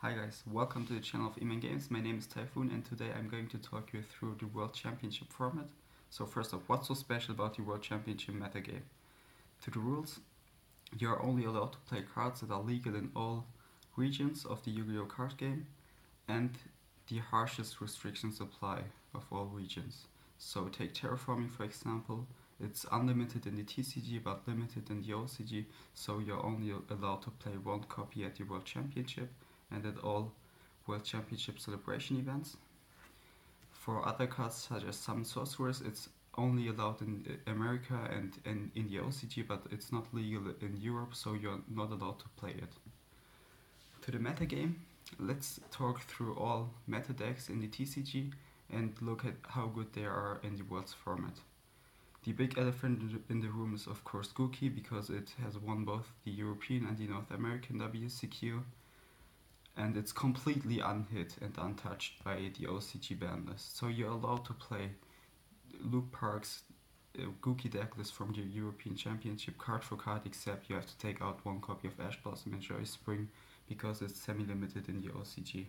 Hi guys, welcome to the channel of Eman Games. My name is Tayfun and today I'm going to talk you through the World Championship format. So first off, what's so special about the World Championship metagame? To the rules, you are only allowed to play cards that are legal in all regions of the Yu-Gi-Oh card game, and the harshest restrictions apply of all regions. So take terraforming for example, it's unlimited in the TCG but limited in the OCG, so you're only allowed to play one copy at the World Championship and at all World Championship celebration events. For other cards such as Summon Sorcerers, it's only allowed in America and in the OCG, but it's not legal in Europe, so you're not allowed to play it. To the metagame, let's talk through all meta decks in the TCG and look at how good they are in the Worlds format. The big elephant in the room is of course Gookie, because it has won both the European and the North American WCQ, and it's completely unhit and untouched by the OCG ban list. So you're allowed to play Luke Park's Gookie deck list from the European Championship card for card, except you have to take out one copy of Ash Blossom and Joy Spring because it's semi-limited in the OCG.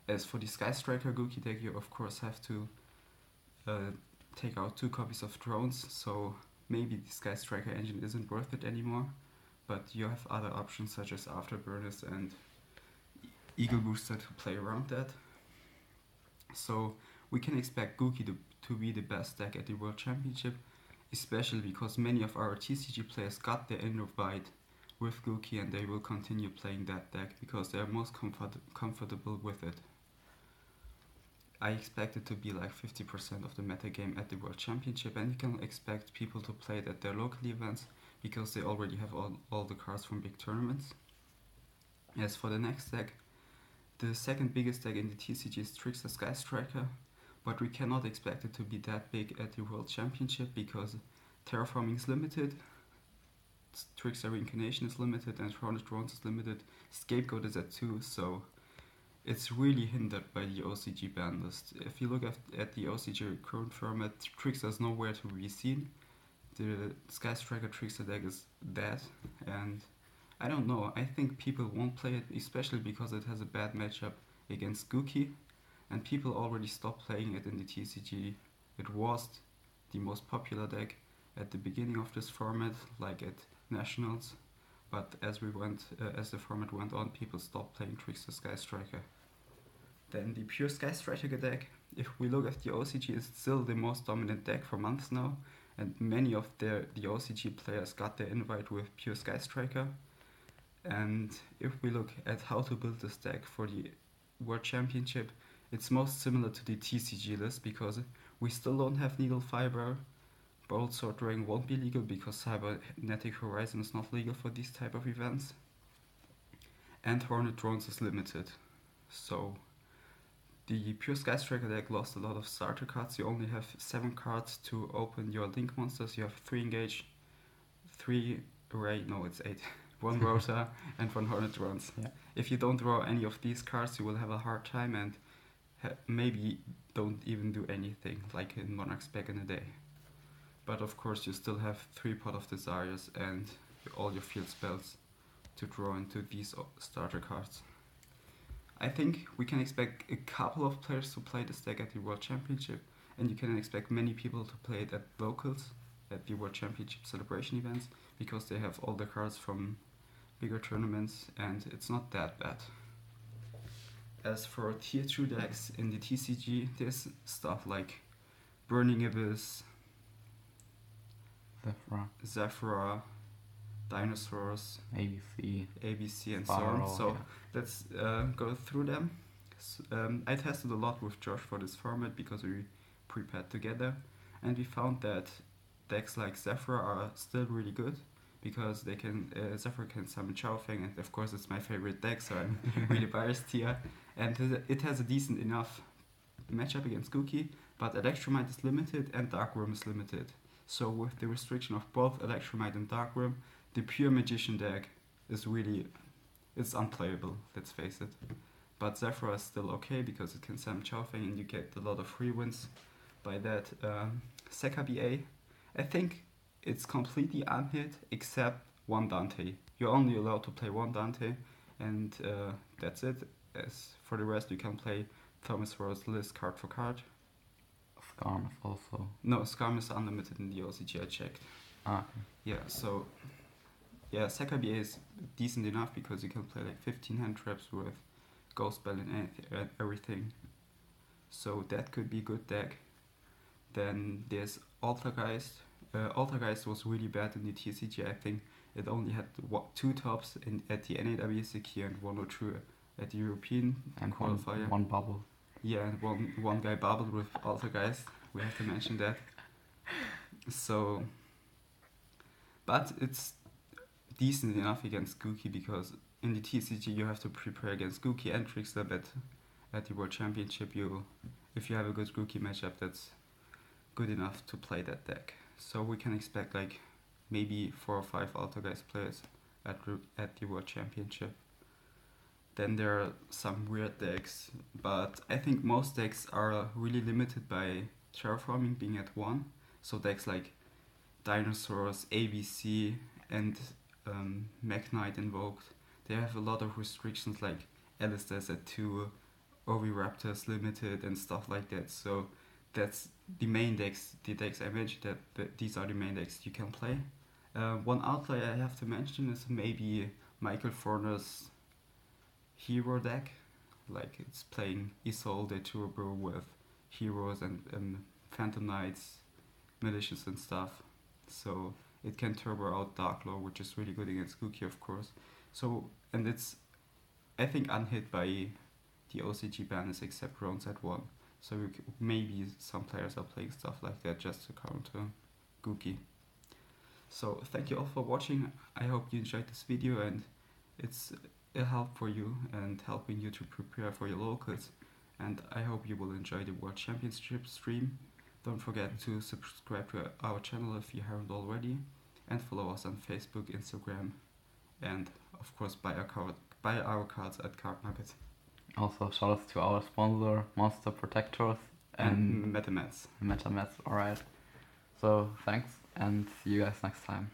As for the Sky Striker Gookie deck, you of course have to take out 2 copies of drones, so maybe the Sky Striker engine isn't worth it anymore, but you have other options such as Afterburners and Eagle Booster to play around that. So we can expect Gookie to be the best deck at the World Championship, especially because many of our TCG players got their invite with Gookie and they will continue playing that deck because they are most comfortable with it. I expect it to be like 50% of the metagame at the World Championship, and you can expect people to play it at their local events because they already have all the cards from big tournaments. As for the next deck, the second biggest deck in the TCG is Trickster Sky Striker, but we cannot expect it to be that big at the World Championship because Terraforming is limited, Trickster Reincarnation is limited, and Hornet Drones is limited, Scapegoat is at 2, so it's really hindered by the OCG ban list. If you look at the OCG current format, Trickster is nowhere to be seen. The Sky Striker Trickster deck is dead, and I don't know, I think people won't play it, especially because it has a bad matchup against Gookie, and people already stopped playing it in the TCG. It was the most popular deck at the beginning of this format, like at Nationals, but as the format went on, people stopped playing Trickster Sky Striker. Then the pure Sky Striker deck, if we look at the OCG, is still the most dominant deck for months now, and many of the OCG players got their invite with pure Sky Striker. And if we look at how to build this deck for the World Championship, it's most similar to the TCG list because we still don't have Needle Fiber. Bold Sword Dragon won't be legal because Cybernetic Horizon is not legal for these type of events. And Hornet Drones is limited. So the pure Sky Striker deck lost a lot of starter cards. You only have 7 cards to open your Link monsters. You have 3 Engage, 3 Array, no it's 8. 1 Rota and 1 Hornet Drones. Yeah. If you don't draw any of these cards, you will have a hard time and maybe don't even do anything, like in Monarchs back in the day. But of course you still have 3 Pot of Desires and all your field spells to draw into these starter cards. I think we can expect a couple of players to play this deck at the World Championship, and you can expect many people to play it at locals, at the World Championship celebration events, because they have all the cards from bigger tournaments and it's not that bad. As for tier 2 decks in the TCG, there's stuff like Burning Abyss, Zephyra, Dinosaurs, ABC and so on. So let's go through them. I tested a lot with Josh for this format because we prepared together, and we found that decks like Zephyra are still really good because they can Zephyr can summon Chaofeng, and of course it's my favorite deck, so I'm really biased here. And it has a decent enough matchup against Gookie, but Electromite is limited and Darkroom is limited. So with the restriction of both Electromite and Darkroom, the pure Magician deck is it's unplayable, let's face it. But Zephyr is still okay because it can summon Chaofeng and you get a lot of free wins by that. Sekka BA, I think it's completely unhit except 1 Dante. You're only allowed to play 1 Dante, and that's it. As for the rest, you can play Thomas Rose list card for card. Skarm is also. No, Skarm is unlimited in the OCG. I checked. Ah. Yeah, so yeah, Sekabi is decent enough because you can play like 15 hand traps with Ghost Spell and everything. So that could be a good deck. Then there's Altergeist. Altergeist was really bad in the TCG. I think it only had 2 tops at the NAWSC and 1 or 2 at the European and qualifier. One bubble. Yeah, and one guy bubbled with Altergeist. We have to mention that. So, but it's decent enough against Gookie because in the TCG you have to prepare against Gookie and Trickster, but at the World Championship if you have a good Gookie matchup, that's good enough to play that deck. So we can expect like maybe 4 or 5 Altergeist players at the World Championship. Then there are some weird decks, but I think most decks are really limited by terraforming being at 1. So decks like Dinosaurs, ABC, and Mech Knight Invoked, they have a lot of restrictions like Alistair's at 2, Oviraptors limited and stuff like that. So that's the main decks, the decks I mentioned, that these are the main decks you can play. One outlier I have to mention is maybe Michael Forner's hero deck. Like it's playing Isolde Turbo with heroes and Phantom Knights, Militias and stuff. So it can turbo out Dark Lord, which is really good against Gookie, of course. So, and it's, I think, unhit by the OCG banners except rounds at 1. So maybe some players are playing stuff like that just to counter Gookie. So thank you all for watching. I hope you enjoyed this video and it's a help for you and helping you to prepare for your locals. And I hope you will enjoy the World Championship stream. Don't forget to subscribe to our channel if you haven't already, and follow us on Facebook, Instagram, and of course buy our cards at Cardmarket. Also, shout out to our sponsor, Monster Protectors and MetaMats. Alright. So, thanks, and see you guys next time.